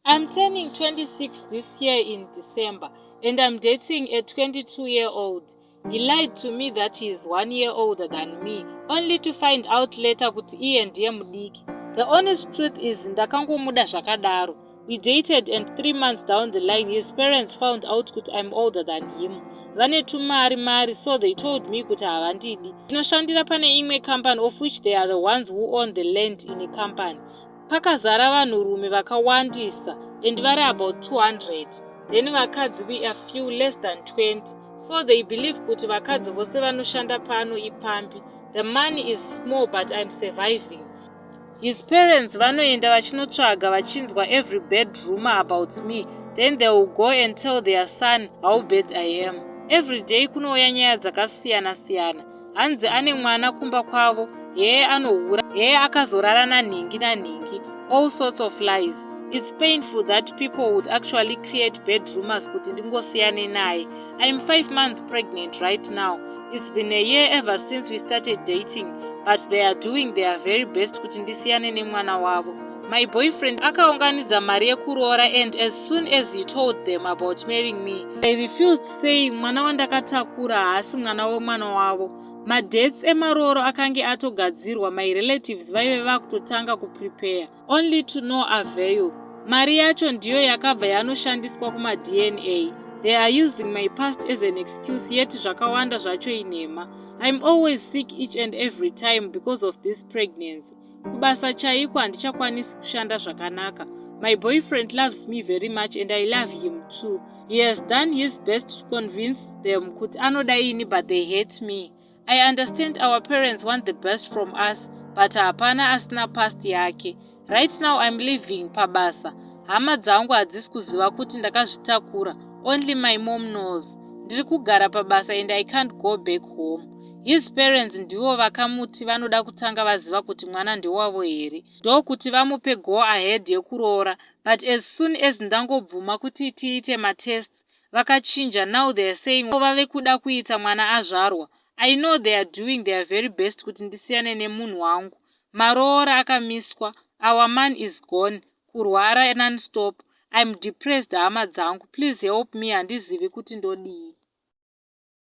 I'm turning 26 this year in December, and I'm dating a 22-year-old. He lied to me that he is 1 year older than me, only to find out later kuti iye ndiye mudiki. The honest truth is ndakangomuda zvakadaro. We dated, and 3 months down the line his parents found out kuti I'm older than him. Vane tumari, so they told me kuti havandidi. Ndinoshandira pane imwe company of which they are the ones who own the land in a company. Pakazara vanhurume vakawandisa, and vari about 200. Then vakadzi we a few less than 20. So they believe kuti vakadzi vose vanoshanda pano ipambi. The money is small, but I'm surviving. His parents vanoenda vachinotsvaga vachinzwa every bad rumor about me. Then they will go and tell their son how bad I am. Every day kunouya nyaya dzakasiyana-siyana. Hanzi ane mwana kumba kwavo, yeye anohura, yeye akazorara nanhingi. All sorts of lies. It's painful that people would actually create bad rumors kuti ndingosiyane naye. I'm 5 months pregnant right now. It's been a year ever since we started dating, but they are doing their very best kuti ndisiyane nemwana wavo. My boyfriend akaunganidza mari yekuroora, and as soon as he told them about marrying me, I refused, saying mwana wandakatakura haasi mwana wemwana wavo. Madates emarooro akange atogadzirwa. My relatives vaive vakutotanga kuprepare, only to no avail. Mari yacho ndiyo yakabva yanoshandiswa kuma-DNA. They are using my past as an excuse, yet zvakawanda zvacho inhema. I'm always sick each and every time because of this pregnancy. Kubasa chaiko handichakwanisi kushanda zvakanaka. My boyfriend loves me very much, and I love him too. He has done his best to convince them kuti anoda ini, but they hate me. I understand our parents want the best from us, but hapana asina past yake. Right now I'm living pabasa. Hama dzangu hadzisi kuziva kuti ndakazvitakura. Only my mom knows. Ndiri kugara pabasa, and I can't go back home. His parents ndivo vakamuti vanoda kutanga vaziva kuti mwana ndewavo here. Ndokuti vamupe go ahead yekuroora, but as soon as ndangobvuma kuti tiite matests, vakachinja. Now they are saying vave kuda kuita mwana azvarwa. I know they are doing their very best kuti ndisiyane nemunhu wangu. Maroora akamiswa. Our man is gone. Kurwara non-stop. I'm depressed, hama dzangu. Please help me, handizivi kuti ndodii.